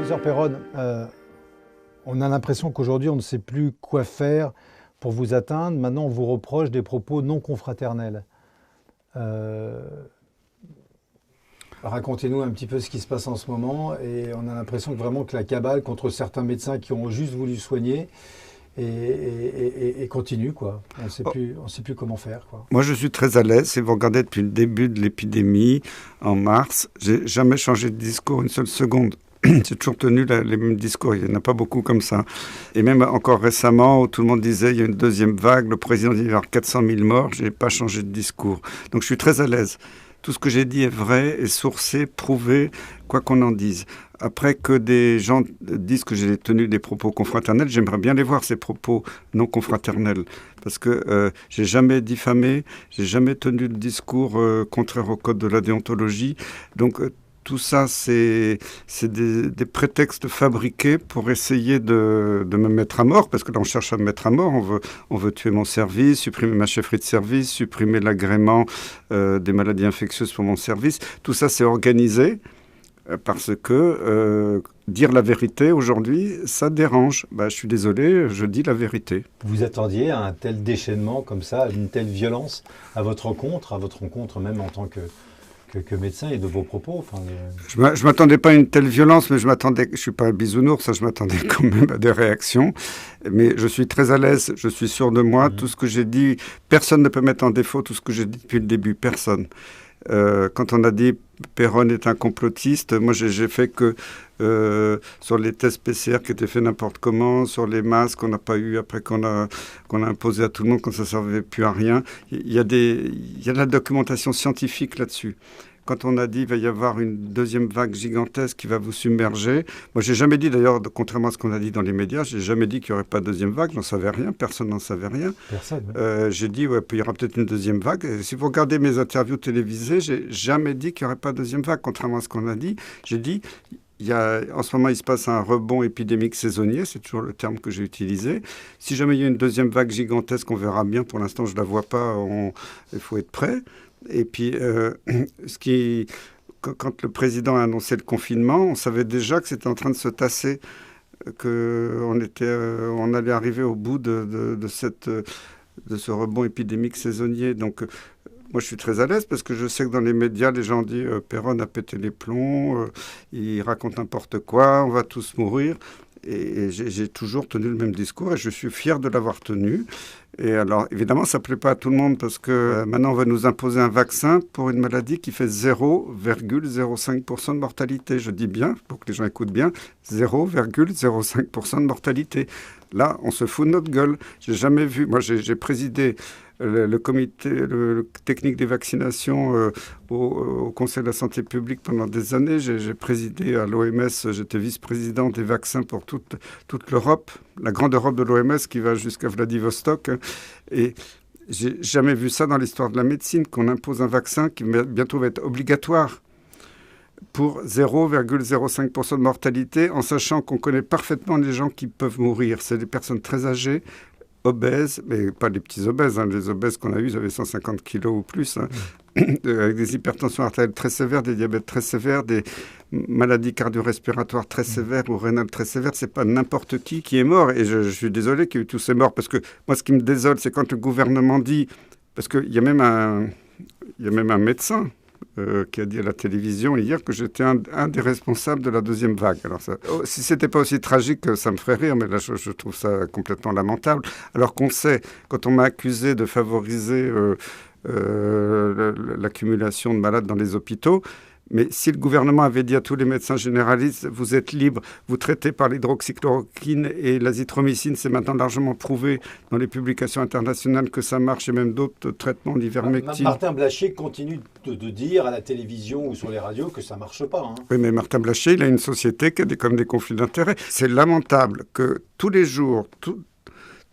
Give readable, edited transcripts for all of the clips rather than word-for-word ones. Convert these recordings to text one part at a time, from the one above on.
Professeur Perronne, on a l'impression qu'aujourd'hui, on ne sait plus quoi faire pour vous atteindre. Maintenant, on vous reproche des propos non confraternels. Racontez-nous un petit peu ce qui se passe en ce moment. Et on a l'impression que vraiment que la cabale contre certains médecins qui ont juste voulu soigner et continue, quoi. On ne sait plus comment faire, quoi. Moi, je suis très à l'aise. Si vous regardez depuis le début de l'épidémie, en mars, j'ai jamais changé de discours une seule seconde. J'ai toujours tenu les mêmes discours. Il n'y en a pas beaucoup comme ça. Et même encore récemment, où tout le monde disait il y a une deuxième vague, le président dit il y aura 400 000 morts, je n'ai pas changé de discours. Donc je suis très à l'aise. Tout ce que j'ai dit est vrai, est sourcé, prouvé, quoi qu'on en dise. Après que des gens disent que j'ai tenu des propos confraternels, j'aimerais bien les voir, ces propos non confraternels. Parce que j'ai jamais diffamé, j'ai jamais tenu de discours contraire au code de la déontologie. Donc tout ça, c'est des prétextes fabriqués pour essayer de me mettre à mort, parce que là, on cherche à me mettre à mort. On veut tuer mon service, supprimer ma chefferie de service, supprimer l'agrément des maladies infectieuses pour mon service. Tout ça, c'est organisé parce que dire la vérité, aujourd'hui, ça dérange. Je suis désolé, je dis la vérité. Vous attendiez à un tel déchaînement comme ça, à une telle violence à votre rencontre même en tant que médecin et de vos propos. Je ne m'attendais pas à une telle violence, mais je ne suis pas un bisounours, je m'attendais quand même à des réactions. Mais je suis très à l'aise, je suis sûr de moi. Tout ce que j'ai dit, personne ne peut mettre en défaut tout ce que j'ai dit depuis le début, personne. Quand on a dit Perronne est un complotiste, moi j'ai fait que sur les tests PCR qui étaient faits n'importe comment, sur les masques qu'on n'a pas eu après qu'on a imposé à tout le monde quand ça ne servait plus à rien. Il y a de la documentation scientifique là-dessus. Quand on a dit qu'il va y avoir une deuxième vague gigantesque qui va vous submerger, moi j'ai jamais dit d'ailleurs, contrairement à ce qu'on a dit dans les médias, j'ai jamais dit qu'il n'y aurait pas de deuxième vague, j'en savais rien, personne n'en savait rien. Personne. J'ai dit il y aura peut-être une deuxième vague. Et si vous regardez mes interviews télévisées, j'ai jamais dit qu'il n'y aurait pas de deuxième vague, contrairement à ce qu'on a dit. J'ai dit en ce moment, il se passe un rebond épidémique saisonnier, c'est toujours le terme que j'ai utilisé. Si jamais il y a une deuxième vague gigantesque, on verra bien. Pour l'instant, je ne la vois pas, il faut être prêt. Et puis, quand le président a annoncé le confinement, on savait déjà que c'était en train de se tasser, qu'on allait arriver au bout de ce rebond épidémique saisonnier. Donc, moi, je suis très à l'aise parce que je sais que dans les médias, les gens disent Perronne a pété les plombs, il raconte n'importe quoi, on va tous mourir. Et j'ai toujours tenu le même discours et je suis fier de l'avoir tenu. Et alors, évidemment, ça ne plaît pas à tout le monde parce que maintenant, on va nous imposer un vaccin pour une maladie qui fait 0,05% de mortalité. Je dis bien, pour que les gens écoutent bien, 0,05% de mortalité. Là, on se fout de notre gueule. J'ai jamais vu. Moi, j'ai présidé le comité technique des vaccinations au Conseil de la santé publique pendant des années. J'ai présidé à l'OMS, j'étais vice-président des vaccins pour toute l'Europe, la grande Europe de l'OMS qui va jusqu'à Vladivostok. Et j'ai jamais vu ça dans l'histoire de la médecine, qu'on impose un vaccin qui bientôt va être obligatoire pour 0,05% de mortalité, en sachant qu'on connaît parfaitement les gens qui peuvent mourir. C'est des personnes très âgées, obèses, mais pas les petits obèses. Les obèses qu'on a eus, ils avaient 150 kilos ou plus, avec des hypertensions artérielles très sévères, des diabètes très sévères, des maladies cardio-respiratoires très sévères ou rénales très sévères. C'est pas n'importe qui est mort. Et je suis désolé qu'il y ait eu tous ces morts, parce que moi, ce qui me désole, c'est quand le gouvernement dit, parce qu'il y a même un médecin qui a dit à la télévision hier que j'étais un des responsables de la deuxième vague. Alors si ce n'était pas aussi tragique, ça me ferait rire, mais là, je trouve ça complètement lamentable. Alors qu'on sait, quand on m'a accusé de favoriser l'accumulation de malades dans les hôpitaux, mais si le gouvernement avait dit à tous les médecins généralistes, vous êtes libres, vous traitez par l'hydroxychloroquine et l'azithromycine, c'est maintenant largement prouvé dans les publications internationales que ça marche, et même d'autres traitements d'ivermectine. Martin Blachier continue de dire à la télévision ou sur les radios que ça ne marche pas. Oui, mais Martin Blachier, il a une société qui a comme des conflits d'intérêts. C'est lamentable que tous les jours,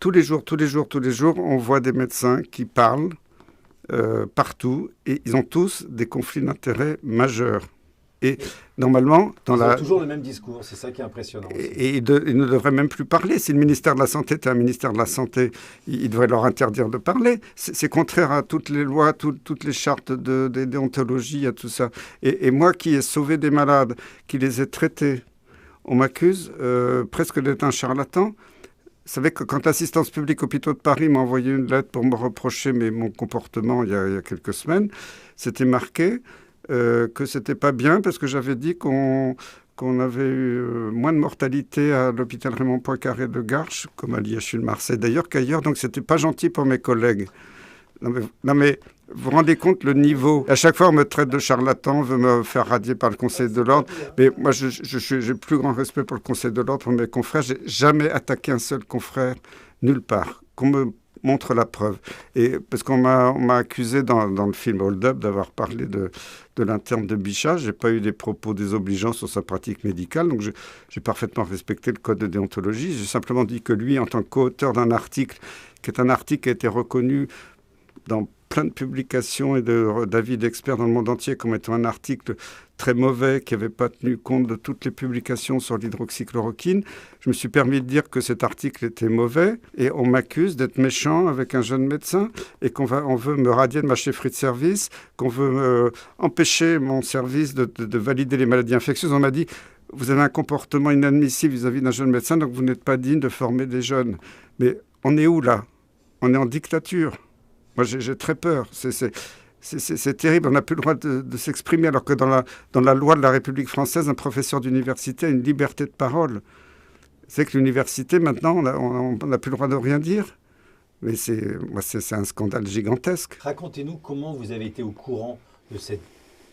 on voit des médecins qui parlent partout, et ils ont tous des conflits d'intérêts majeurs. Et normalement, ils ont toujours le même discours, c'est ça qui est impressionnant. Et ils ne devraient même plus parler. Si le ministère de la Santé était un ministère de la Santé, il devrait leur interdire de parler. C'est contraire à toutes les lois, toutes les chartes de déontologie, à tout ça. Et moi qui ai sauvé des malades, qui les ai traités, on m'accuse presque d'être un charlatan. Vous savez que quand l'Assistance publique Hôpitaux de Paris m'a envoyé une lettre pour me reprocher mon comportement il y a quelques semaines, c'était marqué que c'était pas bien parce que j'avais dit qu'on avait eu moins de mortalité à l'hôpital Raymond Poincaré de Garches, comme à l'IHU de Marseille d'ailleurs, qu'ailleurs. Donc c'était pas gentil pour mes collègues. Non mais vous vous rendez compte le niveau. À chaque fois, on me traite de charlatan, on veut me faire radier par le Conseil de l'Ordre. Mais moi, j'ai plus grand respect pour le Conseil de l'Ordre, pour mes confrères. J'ai jamais attaqué un seul confrère, nulle part. Qu'on me montre la preuve. Et parce qu'on m'a accusé dans le film Hold Up d'avoir parlé de l'interne de Bichat. J'ai pas eu des propos désobligeants sur sa pratique médicale. Donc, j'ai parfaitement respecté le code de déontologie. J'ai simplement dit que lui, en tant qu'auteur d'un article, qui est un article qui a été reconnu dans plein de publications et d'avis d'experts dans le monde entier comme étant un article très mauvais qui n'avait pas tenu compte de toutes les publications sur l'hydroxychloroquine. Je me suis permis de dire que cet article était mauvais et on m'accuse d'être méchant avec un jeune médecin et on veut me radier de ma chefferie de service, qu'on veut empêcher mon service de valider les maladies infectieuses. On m'a dit « Vous avez un comportement inadmissible vis-à-vis d'un jeune médecin, donc vous n'êtes pas digne de former des jeunes. » Mais on est où là? On est en dictature. Moi, j'ai très peur. C'est terrible. On n'a plus le droit de s'exprimer, alors que dans la loi de la République française, un professeur d'université a une liberté de parole. C'est que l'université, maintenant, on n'a plus le droit de rien dire. Mais c'est un scandale gigantesque. Racontez-nous comment vous avez été au courant de cette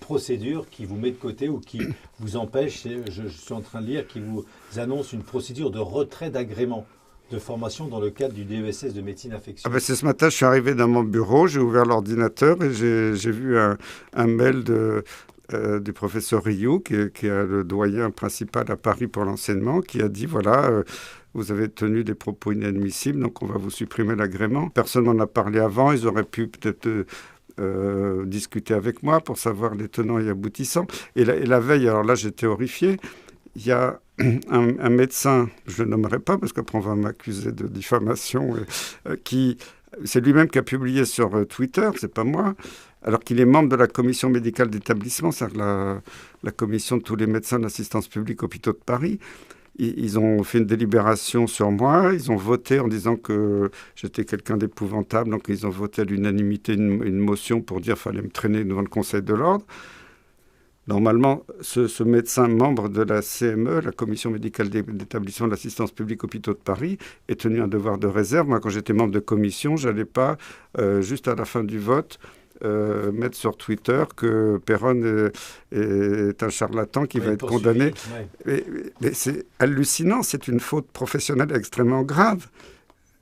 procédure qui vous met de côté ou qui vous empêche, je suis en train de lire, qui vous annonce une procédure de retrait d'agrément de formation dans le cadre du DESS de médecine infectieuse. C'est ce matin, je suis arrivé dans mon bureau, j'ai ouvert l'ordinateur et j'ai vu un mail du professeur Rioux, qui est le doyen principal à Paris pour l'enseignement, qui a dit, voilà, vous avez tenu des propos inadmissibles, donc on va vous supprimer l'agrément. Personne m'en a parlé avant, ils auraient pu peut-être discuter avec moi pour savoir les tenants et aboutissants. Et la veille, alors là, j'étais horrifié. Il y a un médecin, je ne le nommerai pas parce qu'après on va m'accuser de diffamation, c'est lui-même qui a publié sur Twitter, c'est pas moi, alors qu'il est membre de la commission médicale d'établissement, c'est-à-dire la commission de tous les médecins de l'assistance publique hôpitaux de Paris. Ils ont fait une délibération sur moi, ils ont voté en disant que j'étais quelqu'un d'épouvantable, donc ils ont voté à l'unanimité une motion pour dire qu'il fallait me traîner devant le Conseil de l'Ordre. Normalement, ce médecin membre de la CME, la Commission médicale d'établissement de l'assistance publique hôpitaux de Paris, est tenu un devoir de réserve. Moi, quand j'étais membre de commission, je n'allais pas, juste à la fin du vote, mettre sur Twitter que Perron est un charlatan qui va être condamné. Ouais. Mais c'est hallucinant, c'est une faute professionnelle extrêmement grave.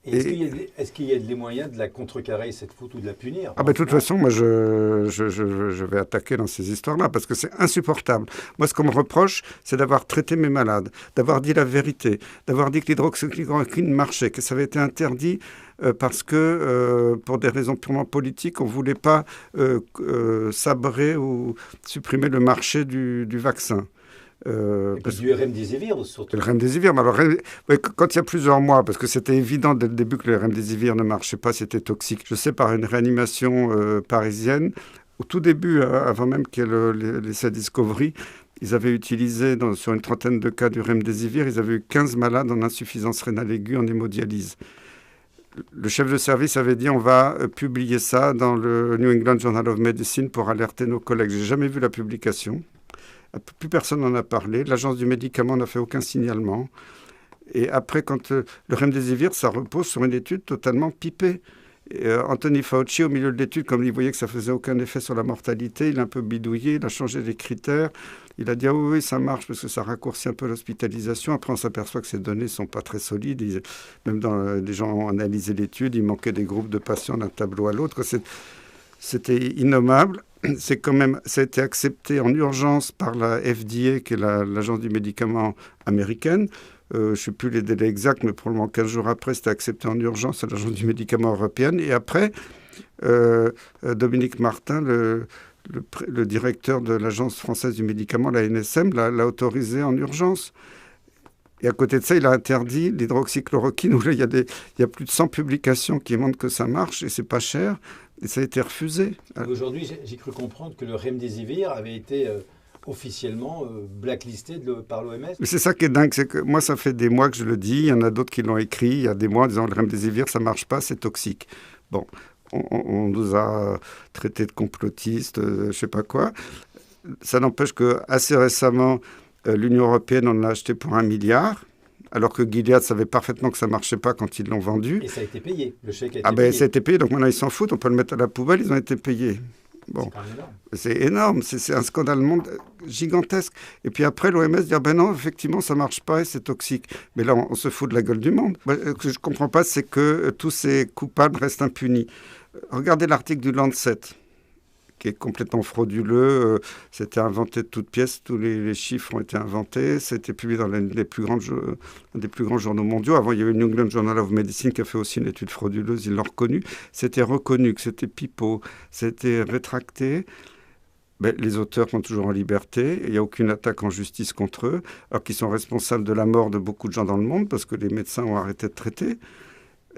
Est-ce qu'il y a des moyens de la contrecarrer, cette faute, ou de la punir? De toute façon, moi, je vais attaquer dans ces histoires-là, parce que c'est insupportable. Moi, ce qu'on me reproche, c'est d'avoir traité mes malades, d'avoir dit la vérité, d'avoir dit que l'hydroxychloroquine marchait, que ça avait été interdit parce que, pour des raisons purement politiques, on ne voulait pas sabrer ou supprimer le marché du vaccin. Du remdesivir surtout. Le remdesivir, alors, quand il y a plusieurs mois, parce que c'était évident dès le début que le remdesivir ne marchait pas, c'était toxique. Je sais par une réanimation parisienne, au tout début, avant même qu'il y ait l'essai Discovery, ils avaient utilisé sur une trentaine de cas du remdesivir, ils avaient eu 15 malades en insuffisance rénale aiguë en hémodialyse. Le chef de service avait dit on va publier ça dans le New England Journal of Medicine pour alerter nos collègues. Je n'ai jamais vu la publication. Plus personne n'en a parlé. L'agence du médicament n'a fait aucun signalement. Et après, quand le remdesivir, ça repose sur une étude totalement pipée. Et, Anthony Fauci, au milieu de l'étude, comme il voyait que ça faisait aucun effet sur la mortalité, il a un peu bidouillé, il a changé les critères. Il a dit ah oui, ça marche parce que ça raccourcit un peu l'hospitalisation. Après, on s'aperçoit que ces données ne sont pas très solides. Même dans les gens ont analysé l'étude, il manquait des groupes de patients d'un tableau à l'autre. C'était innommable. Ça a été accepté en urgence par la FDA, qui est l'agence du médicament américaine. Je ne sais plus les délais exacts, mais probablement 15 jours après, c'était accepté en urgence à l'agence du médicament européenne. Et après, Dominique Martin, le directeur de l'agence française du médicament, la NSM, l'a autorisé en urgence. Et à côté de ça, il a interdit l'hydroxychloroquine, où là, il y a plus de 100 publications qui montrent que ça marche et c'est pas cher. Et ça a été refusé. Aujourd'hui, j'ai cru comprendre que le remdesivir avait été officiellement blacklisté par l'OMS. Mais c'est ça qui est dingue, c'est que moi, ça fait des mois que je le dis, il y en a d'autres qui l'ont écrit, il y a des mois en disant le remdesivir, ça ne marche pas, c'est toxique. Bon, on nous a traités de complotistes, je ne sais pas quoi. Ça n'empêche qu'assez récemment, l'Union européenne en a acheté pour 1 milliard, alors que Gilead savait parfaitement que ça ne marchait pas quand ils l'ont vendu. Et ça a été payé, le chèque a été payé. Ça a été payé, donc maintenant ils s'en foutent, on peut le mettre à la poubelle, ils ont été payés. Bon, c'est énorme, c'est un scandale gigantesque. Et puis après, l'OMS dit non, effectivement, ça ne marche pas et c'est toxique. Mais là, on se fout de la gueule du monde. Ce que je ne comprends pas, c'est que tous ces coupables restent impunis. Regardez l'article du Lancet, qui est complètement frauduleux. C'était inventé de toutes pièces, tous les chiffres ont été inventés. C'était publié dans l'un des plus grands journaux mondiaux. Avant, il y avait le New England Journal of Medicine qui a fait aussi une étude frauduleuse, ils l'ont reconnu. C'était reconnu que c'était pipeau, c'était rétracté. Les auteurs sont toujours en liberté, il n'y a aucune attaque en justice contre eux, alors qu'ils sont responsables de la mort de beaucoup de gens dans le monde, parce que les médecins ont arrêté de traiter.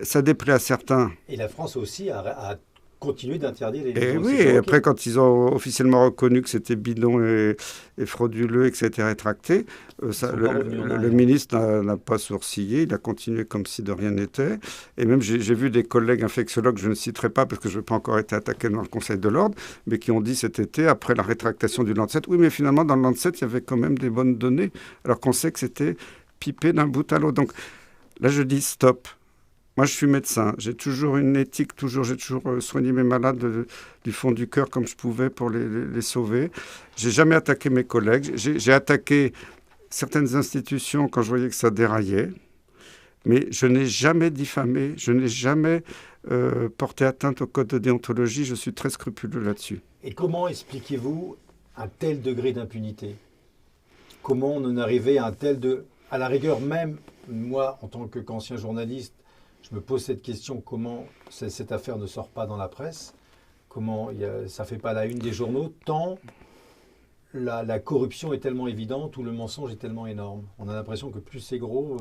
Ça déplaît à certains. Et la France aussi a continuer d'interdire les Et oui, et après, quand ils ont officiellement reconnu que c'était bidon et frauduleux et que c'était rétracté, le ministre n'a pas sourcillé, il a continué comme si de rien n'était. Et même, j'ai vu des collègues infectiologues, je ne citerai pas parce que je n'ai pas encore été attaqué dans le Conseil de l'Ordre, mais qui ont dit cet été, après la rétractation du Lancet, oui, mais finalement, dans le Lancet, il y avait quand même des bonnes données, alors qu'on sait que c'était pipé d'un bout à l'autre. Donc là, je dis stop. Moi, je suis médecin. J'ai toujours une éthique, j'ai toujours soigné mes malades du fond du cœur comme je pouvais pour les sauver. J'ai jamais attaqué mes collègues. J'ai attaqué certaines institutions quand je voyais que ça déraillait. Mais je n'ai jamais diffamé, je n'ai jamais porté atteinte au code de déontologie. Je suis très scrupuleux là-dessus. Et comment expliquez-vous un tel degré d'impunité? Comment on en arrivait à un tel à la rigueur même, moi, en tant qu'ancien journaliste, je me pose cette question, comment cette affaire ne sort pas dans la presse? Comment ça ne fait pas la une des journaux, tant la corruption est tellement évidente ou le mensonge est tellement énorme? On a l'impression que plus c'est gros,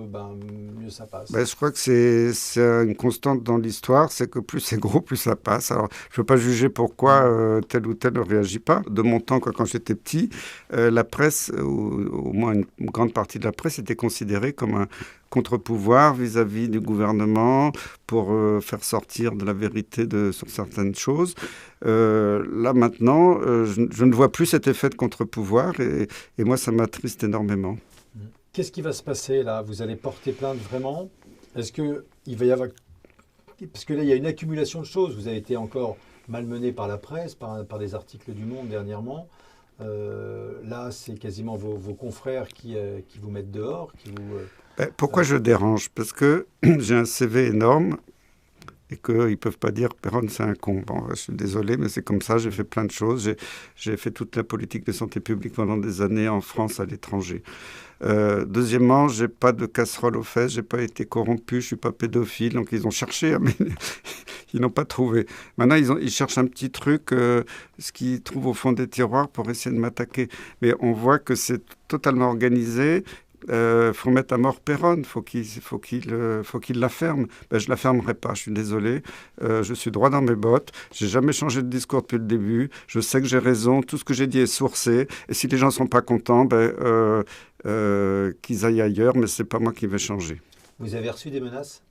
mieux ça passe. Je crois que c'est une constante dans l'histoire, c'est que plus c'est gros, plus ça passe. Alors, je ne peux pas juger pourquoi tel ou tel ne réagit pas. De mon temps, quand j'étais petit, la presse, ou au moins une grande partie de la presse, était considérée comme un contre-pouvoir vis-à-vis du gouvernement pour faire sortir de la vérité sur certaines choses. Là, maintenant, je ne vois plus cet effet de contre-pouvoir et moi, ça m'attriste énormément. Qu'est-ce qui va se passer là? Vous allez porter plainte vraiment? Est-ce qu'il va y avoir... Parce que là, il y a une accumulation de choses. Vous avez été encore malmené par la presse, par des articles du Monde dernièrement. Là, c'est quasiment vos confrères qui vous mettent dehors, qui vous... Pourquoi je dérange? Parce que j'ai un CV énorme et qu'ils ne peuvent pas dire « Perron, c'est un con ». Bon, je suis désolé, mais c'est comme ça, j'ai fait plein de choses. J'ai fait toute la politique de santé publique pendant des années en France, à l'étranger. Deuxièmement, je n'ai pas de casserole aux fesses, je n'ai pas été corrompu, je ne suis pas pédophile. Donc ils ont cherché, mais ils n'ont pas trouvé. Maintenant, ils cherchent un petit truc, ce qu'ils trouvent au fond des tiroirs pour essayer de m'attaquer. Mais on voit que c'est totalement organisé. Faut mettre à mort Perron, faut qu'il la ferme. Je la fermerai pas, je suis désolé. Je suis droit dans mes bottes. J'ai jamais changé de discours depuis le début. Je sais que j'ai raison. Tout ce que j'ai dit est sourcé. Et si les gens sont pas contents, qu'ils aillent ailleurs. Mais c'est pas moi qui vais changer. Vous avez reçu des menaces?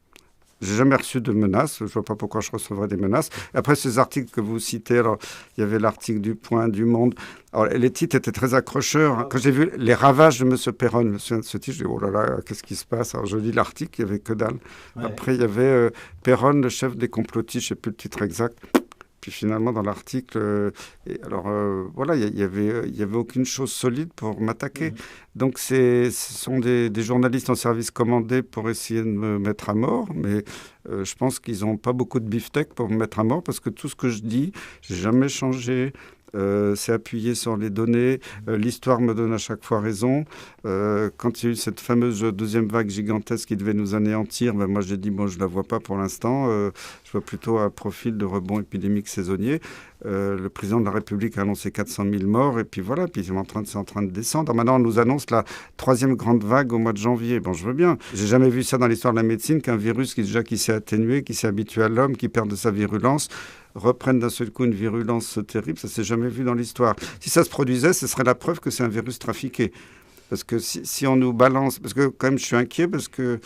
J'ai jamais reçu de menaces. Je vois pas pourquoi je recevrais des menaces. Après ces articles que vous citez, alors il y avait l'article du Point, du Monde. Alors les titres étaient très accrocheurs. Hein. Quand j'ai vu les ravages de M. Perron, je me souviens de ce titre, je dis oh là là, qu'est-ce qui se passe? Alors je lis l'article, il y avait que dalle. Ouais. Après il y avait Perron, le chef des complotistes, je sais plus le titre exact. Puis finalement, dans l'article, voilà, il y avait aucune chose solide pour m'attaquer. Donc, ce sont des journalistes en service commandé pour essayer de me mettre à mort. Mais je pense qu'ils n'ont pas beaucoup de beefsteak pour me mettre à mort parce que tout ce que je dis, j'ai jamais changé. C'est appuyé sur les données. L'histoire me donne à chaque fois raison. Quand il y a eu cette fameuse deuxième vague gigantesque qui devait nous anéantir, moi j'ai dit, je ne la vois pas pour l'instant. Je vois plutôt un profil de rebond épidémique saisonnier. Le président de la République a annoncé 400 000 morts. Et puis voilà, puis c'est en train de descendre. Maintenant, on nous annonce la troisième grande vague au mois de janvier. Je veux bien. J'ai jamais vu ça dans l'histoire de la médecine, qu'un virus qui s'est atténué, qui s'est habitué à l'homme, qui perd de sa virulence. reprennent d'un seul coup une virulence terrible. Ça ne s'est jamais vu dans l'histoire. Si ça se produisait, ce serait la preuve que c'est un virus trafiqué. Parce que si on nous balance... Parce que quand même, je suis inquiet parce que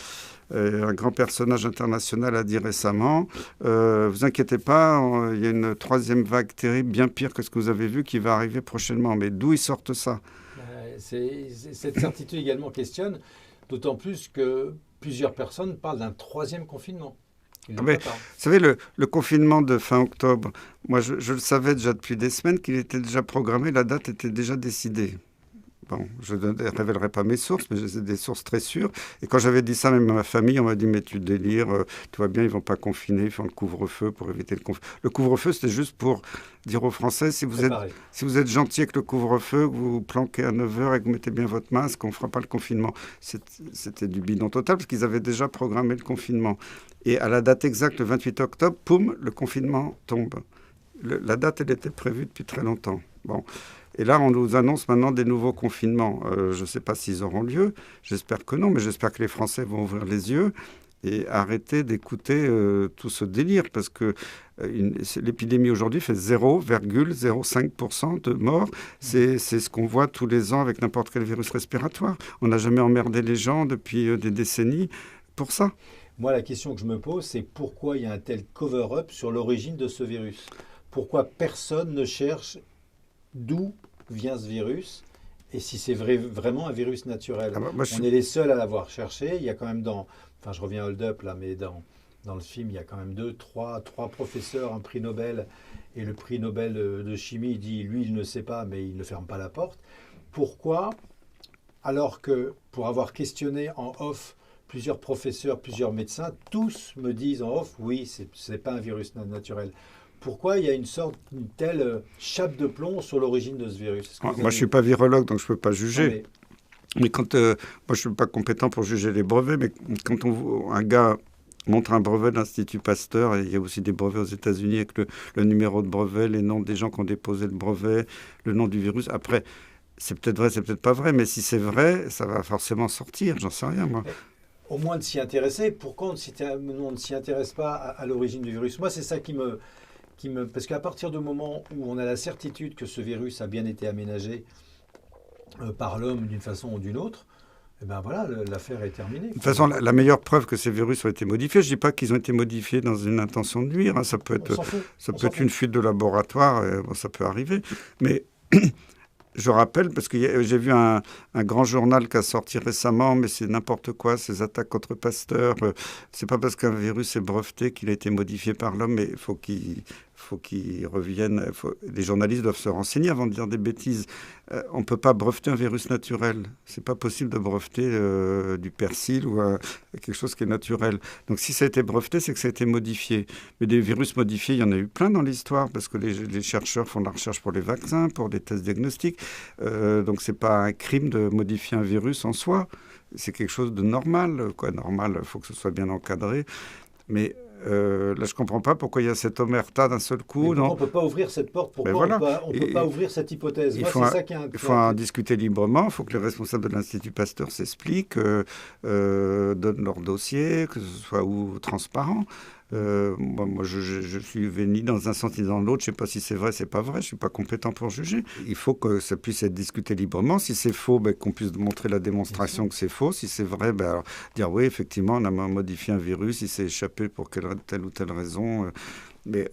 un grand personnage international a dit récemment, vous inquiétez pas, il y a une troisième vague terrible, bien pire que ce que vous avez vu, qui va arriver prochainement. Mais d'où ils sortent ça? Cette certitude également questionne, d'autant plus que plusieurs personnes parlent d'un troisième confinement. Vous savez, le confinement de fin octobre, moi je le savais déjà depuis des semaines qu'il était déjà programmé, la date était déjà décidée. Bon, je ne révélerai pas mes sources, mais j'ai des sources très sûres. Et quand j'avais dit ça même à ma famille, on m'a dit « mais tu délires, tu vois bien, ils ne vont pas confiner, ils font le couvre-feu pour éviter le confinement ». Le couvre-feu, c'était juste pour dire aux Français, si vous êtes gentil avec le couvre-feu, que vous vous planquez à 9 h et que vous mettez bien votre masque, on ne fera pas le confinement. C'était du bidon total, parce qu'ils avaient déjà programmé le confinement. Et à la date exacte, le 28 octobre, poum, le confinement tombe. La date, elle était prévue depuis très longtemps. Bon. Et là, on nous annonce maintenant des nouveaux confinements. Je ne sais pas s'ils auront lieu. J'espère que non, mais j'espère que les Français vont ouvrir les yeux et arrêter d'écouter tout ce délire. Parce que l'épidémie aujourd'hui fait 0,05% de morts. C'est ce qu'on voit tous les ans avec n'importe quel virus respiratoire. On n'a jamais emmerdé les gens depuis des décennies pour ça. Moi, la question que je me pose, c'est pourquoi il y a un tel cover-up sur l'origine de ce virus? Pourquoi personne ne cherche d'où vient ce virus et si c'est vraiment un virus naturel? On est les seuls à l'avoir cherché. Il y a quand même enfin je reviens à Hold Up là, mais dans le film, il y a quand même trois professeurs, un prix Nobel, et le prix Nobel de chimie, il dit, lui, il ne sait pas, mais il ne ferme pas la porte. Pourquoi, alors que pour avoir questionné en off plusieurs professeurs, plusieurs médecins, tous me disent en off, oui, c'est pas un virus naturel. Pourquoi il y a une telle chape de plomb sur l'origine de ce virus? Moi, je ne suis pas virologue, donc je ne peux pas juger. Mais quand, moi, je ne suis pas compétent pour juger les brevets, mais quand un gars montre un brevet de l'Institut Pasteur, et il y a aussi des brevets aux États-Unis avec le numéro de brevet, les noms des gens qui ont déposé le brevet, le nom du virus. Après, c'est peut-être vrai, c'est peut-être pas vrai, mais si c'est vrai, ça va forcément sortir, j'en sais rien, moi. Au moins de s'y intéresser. Pourquoi on ne s'y intéresse pas à l'origine du virus? Moi, c'est ça parce qu'à partir du moment où on a la certitude que ce virus a bien été aménagé par l'homme d'une façon ou d'une autre, eh ben voilà, l'affaire est terminée. De toute façon, la meilleure preuve que ces virus ont été modifiés, je ne dis pas qu'ils ont été modifiés dans une intention de nuire, hein, ça peut être une fuite de laboratoire, bon, ça peut arriver, mais je rappelle, parce que j'ai vu un grand journal qui a sorti récemment, mais c'est n'importe quoi, ces attaques contre Pasteur. C'est pas parce qu'un virus est breveté qu'il a été modifié par l'homme, mais il faut qu'ils reviennent. Les journalistes doivent se renseigner avant de dire des bêtises. On ne peut pas breveter un virus naturel. C'est pas possible de breveter du persil ou quelque chose qui est naturel. Donc si ça a été breveté, c'est que ça a été modifié. Mais des virus modifiés, il y en a eu plein dans l'histoire, parce que les chercheurs font de la recherche pour les vaccins, pour des tests diagnostiques. Donc c'est pas un crime de modifier un virus en soi. C'est quelque chose de normal. Normal, il faut que ce soit bien encadré. Mais là, je ne comprends pas pourquoi il y a cette omerta d'un seul coup. On ne peut pas ouvrir cette porte. Pourquoi on ne peut pas ouvrir cette hypothèse? Il faut en discuter librement. Il faut que les responsables de l'Institut Pasteur s'expliquent, donnent leur dossier, que ce soit transparent. Moi, je suis ni dans un sens ni dans l'autre. Je ne sais pas si c'est vrai, c'est pas vrai. Je ne suis pas compétent pour juger. Il faut que ça puisse être discuté librement. Si c'est faux, qu'on puisse montrer la démonstration que c'est faux. Si c'est vrai, alors, dire oui, effectivement, on a modifié un virus, il s'est échappé pour telle ou telle raison. Mais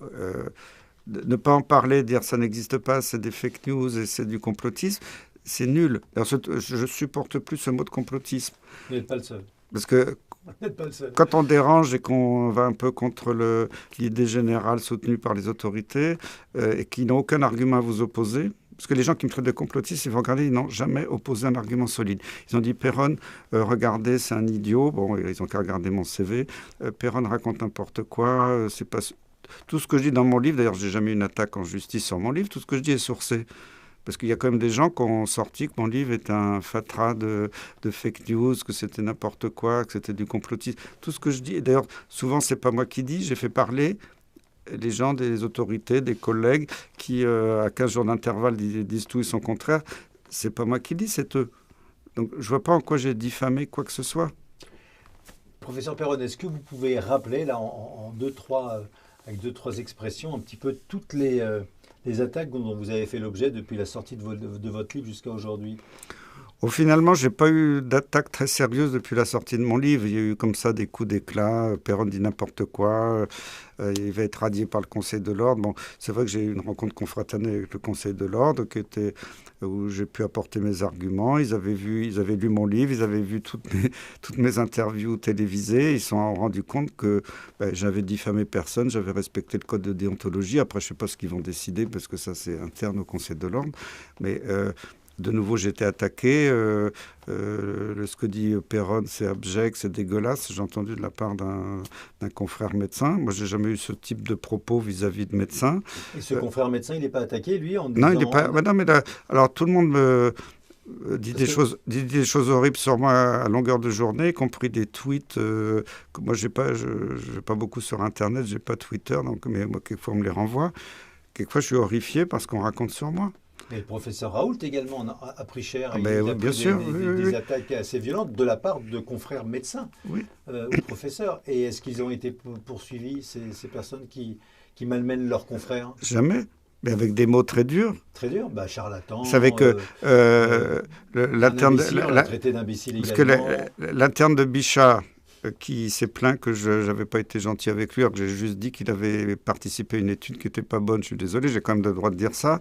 ne pas en parler, dire ça n'existe pas, c'est des fake news et c'est du complotisme, c'est nul. Alors, je supporte plus ce mot de complotisme. Vous n'êtes pas le seul. Parce que quand on dérange et qu'on va un peu contre l'idée générale soutenue par les autorités et qui n'ont aucun argument à vous opposer, parce que les gens qui me traitent de complotiste, ils vont regarder, ils n'ont jamais opposé un argument solide. Ils ont dit, Perron, regardez, c'est un idiot. Bon, ils ont qu'à regarder mon CV. Perron raconte n'importe quoi. C'est pas... Tout ce que je dis dans mon livre, d'ailleurs, je n'ai jamais eu une attaque en justice sur mon livre, tout ce que je dis est sourcé. Parce qu'il y a quand même des gens qui ont sorti que mon livre est un fatras de fake news, que c'était n'importe quoi, que c'était du complotisme. Tout ce que je dis, et d'ailleurs, souvent, c'est pas moi qui dis, j'ai fait parler les gens des autorités, des collègues qui, à 15 jours d'intervalle, disent tout et son contraire. C'est pas moi qui dis, c'est eux. Donc, je vois pas en quoi j'ai diffamé quoi que ce soit. Professeur Perron, est-ce que vous pouvez rappeler, là, en 2-3 avec deux, trois expressions, un petit peu toutes les attaques dont vous avez fait l'objet depuis la sortie de votre livre jusqu'à aujourd'hui. Finalement, je n'ai pas eu d'attaque très sérieuse depuis la sortie de mon livre. Il y a eu comme ça des coups d'éclat. Perron dit n'importe quoi. Il va être radié par le Conseil de l'Ordre. Bon, c'est vrai que j'ai eu une rencontre confraternelle avec le Conseil de l'Ordre où j'ai pu apporter mes arguments. Ils avaient lu mon livre, ils avaient vu toutes mes interviews télévisées. Ils se sont rendus compte que j'avais diffamé personne, j'avais respecté le code de déontologie. Après, je ne sais pas ce qu'ils vont décider parce que ça, c'est interne au Conseil de l'Ordre. Mais de nouveau, j'ai été attaqué. Ce que dit Perron, c'est abject, c'est dégueulasse. J'ai entendu de la part d'un confrère médecin. Moi, j'ai jamais eu ce type de propos vis-à-vis de médecins. Et ce confrère médecin, il n'est pas attaqué, lui, en Non, disant... il n'est pas... non, mais là, alors, tout le monde me dit des choses horribles sur moi à longueur de journée, y compris des tweets. Moi, je vais pas beaucoup sur Internet, j'ai pas Twitter, donc, mais moi, quelquefois, on me les renvoie. Quelquefois, je suis horrifié parce qu'on raconte sur moi. Et le professeur Raoult également a pris cher. Il a bien sûr, des attaques assez violentes de la part de confrères médecins ou professeurs. Et est-ce qu'ils ont été poursuivis, ces personnes qui malmènent leurs confrères? Jamais. Mais avec des mots très durs. Très durs, charlatan. Vous savez que l'interne traité d'imbécile également. L'interne de Bichat, qui s'est plaint que je n'avais pas été gentil avec lui, alors que j'ai juste dit qu'il avait participé à une étude qui n'était pas bonne. Je suis désolé, j'ai quand même le droit de dire ça.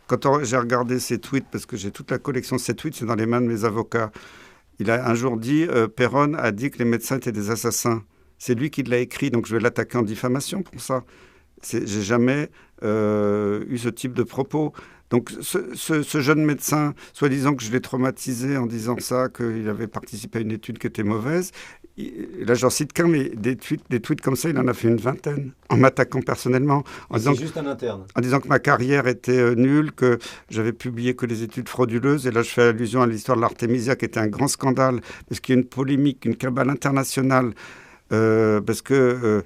Quand j'ai regardé ses tweets, parce que j'ai toute la collection de ses tweets, c'est dans les mains de mes avocats, il a un jour dit Perron a dit que les médecins étaient des assassins. C'est lui qui l'a écrit, donc je vais l'attaquer en diffamation pour ça. J'ai jamais eu ce type de propos. Donc ce jeune médecin, soi-disant que je l'ai traumatisé en disant ça, qu'il avait participé à une étude qui était mauvaise, là j'en cite qu'un, mais des tweets comme ça, il en a fait une vingtaine, en m'attaquant personnellement. C'est juste un interne. En disant que ma carrière était nulle, que j'avais publié que des études frauduleuses. Et là je fais allusion à l'histoire de l'Artémisia, qui était un grand scandale, parce qu'il y a une polémique, une cabale internationale, parce que...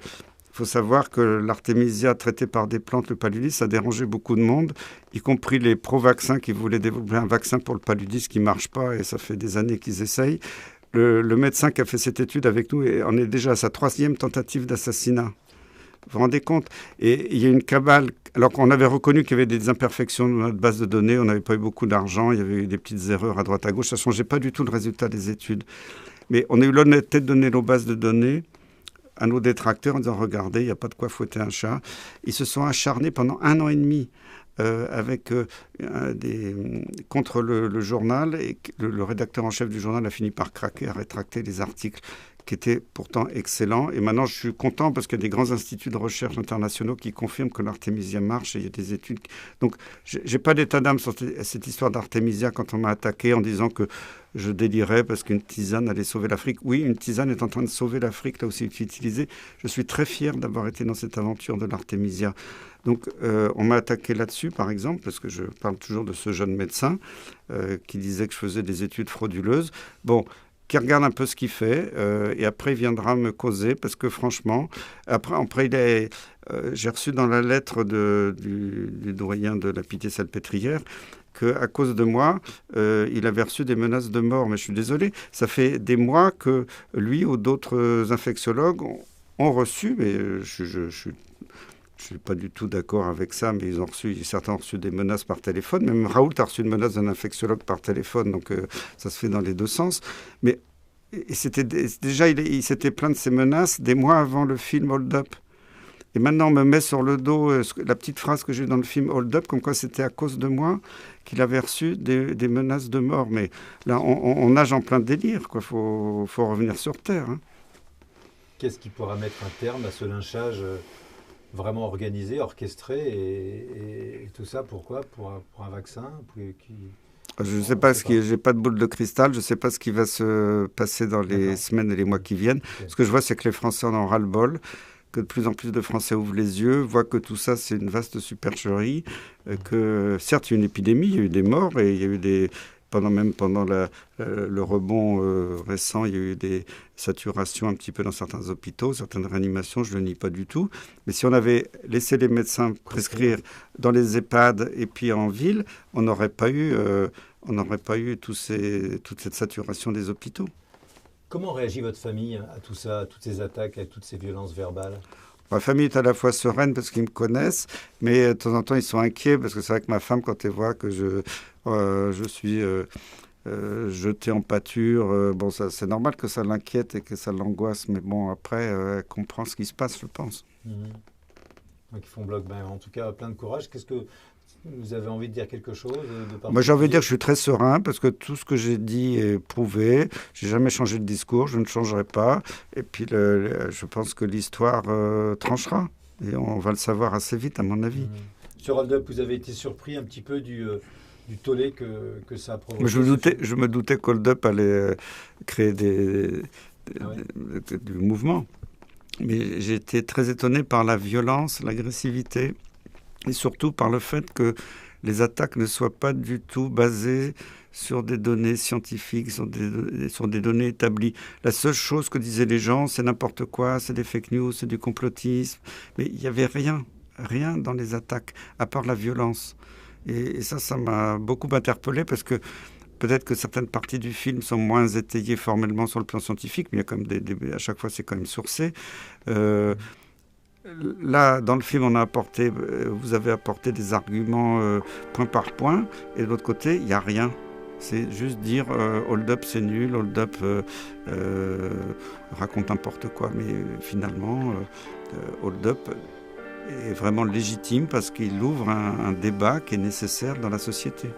Il faut savoir que l'artémisia traitée par des plantes, le paludisme, ça a dérangé beaucoup de monde, y compris les pro-vaccins qui voulaient développer un vaccin pour le paludisme qui ne marche pas, et ça fait des années qu'ils essayent. Le médecin qui a fait cette étude avec nous en est déjà à sa 3e tentative d'assassinat. Vous vous rendez compte? Et il y a une cabale, alors qu'on avait reconnu qu'il y avait des imperfections dans notre base de données, on n'avait pas eu beaucoup d'argent, il y avait eu des petites erreurs à droite à gauche, ça ne changeait pas du tout le résultat des études. Mais on a eu l'honnêteté de donner nos bases de données à nos détracteurs en disant « Regardez, il n'y a pas de quoi fouetter un chat ». Ils se sont acharnés pendant 1 an et demi contre le journal, et le rédacteur en chef du journal a fini par craquer, à rétracter les articles qui étaient pourtant excellents. Et maintenant, je suis content parce qu'il y a des grands instituts de recherche internationaux qui confirment que l'artémisia marche, et il y a des études. Donc, je n'ai pas d'état d'âme sur cette histoire d'artémisia quand on m'a attaqué en disant que je délirais parce qu'une tisane allait sauver l'Afrique. Oui, une tisane est en train de sauver l'Afrique, là où c'est utilisé. Je suis très fier d'avoir été dans cette aventure de l'artémisia. Donc, on m'a attaqué là-dessus, par exemple, parce que je parle toujours de ce jeune médecin qui disait que je faisais des études frauduleuses. Bon, qui regarde un peu ce qu'il fait, et après il viendra me causer, parce que franchement, après j'ai reçu dans la lettre du doyen de la Pitié-Salpêtrière qu'à cause de moi, il avait reçu des menaces de mort. Mais je suis désolé, ça fait des mois que lui ou d'autres infectiologues ont reçu, mais je suis pas du tout d'accord avec ça, mais certains ont reçu des menaces par téléphone. Même Raoult a reçu une menace d'un infectiologue par téléphone, donc ça se fait dans les deux sens. Mais il s'était plaint de ces menaces des mois avant le film Hold Up. Et maintenant, on me met sur le dos la petite phrase que j'ai dans le film Hold Up, comme quoi c'était à cause de moi qu'il avait reçu des menaces de mort. Mais là, on nage en plein délire, quoi. Faut revenir sur Terre. Hein. Qu'est-ce qui pourra mettre un terme à ce lynchage vraiment organisé, orchestré, et tout ça, pourquoi? Pour un vaccin Je ne sais pas j'ai pas de boule de cristal, je ne sais pas ce qui va se passer dans les semaines et les mois qui viennent. Okay. Ce que je vois, c'est que les Français en ont ras-le-bol, que de plus en plus de Français ouvrent les yeux, voient que tout ça, c'est une vaste supercherie, que certes, il y a eu une épidémie, il y a eu des morts, et il y a eu pendant le rebond récent, il y a eu des saturations un petit peu dans certains hôpitaux, certaines réanimations, je ne le nie pas du tout. Mais si on avait laissé les médecins prescrire dans les EHPAD et puis en ville, on n'aurait pas eu toute cette saturation des hôpitaux. Comment réagit votre famille à tout ça, à toutes ces attaques, à toutes ces violences verbales? Ma famille est à la fois sereine parce qu'ils me connaissent, mais de temps en temps, ils sont inquiets parce que c'est vrai que ma femme, quand elle voit que je suis jeté en pâture, bon, ça, c'est normal que ça l'inquiète et que ça l'angoisse, mais bon, après, elle comprend ce qui se passe, je pense. Donc ils font bloc. Ben, en tout cas, plein de courage. Qu'est-ce que vous avez envie de dire quelque chose de Moi, j'ai envie de dire particulier? que je suis très serein parce que tout ce que j'ai dit est prouvé. J'ai jamais changé de discours, je ne changerai pas. Et puis, je pense que l'histoire tranchera. Et on va le savoir assez vite, à mon avis. Sur Hold Up, vous avez été surpris un petit peu du tollé que ça a Mais provoqué, ce film? je me doutais qu'Hold Up allait créer Ah ouais. du mouvement. Mais j'ai été très étonné par la violence, l'agressivité et surtout par le fait que les attaques ne soient pas du tout basées sur des données scientifiques, sur des données établies. La seule chose que disaient les gens, c'est n'importe quoi, c'est des fake news, c'est du complotisme. Mais il n'y avait rien dans les attaques, à part la violence. Et ça m'a beaucoup interpellé parce que peut-être que certaines parties du film sont moins étayées formellement sur le plan scientifique, mais il y a quand même à chaque fois, c'est quand même sourcé. Là, dans le film, vous avez apporté des arguments point par point, et de l'autre côté, il n'y a rien. C'est juste dire Hold Up, c'est nul, Hold Up raconte n'importe quoi, mais finalement, Hold Up est vraiment légitime parce qu'il ouvre un débat qui est nécessaire dans la société.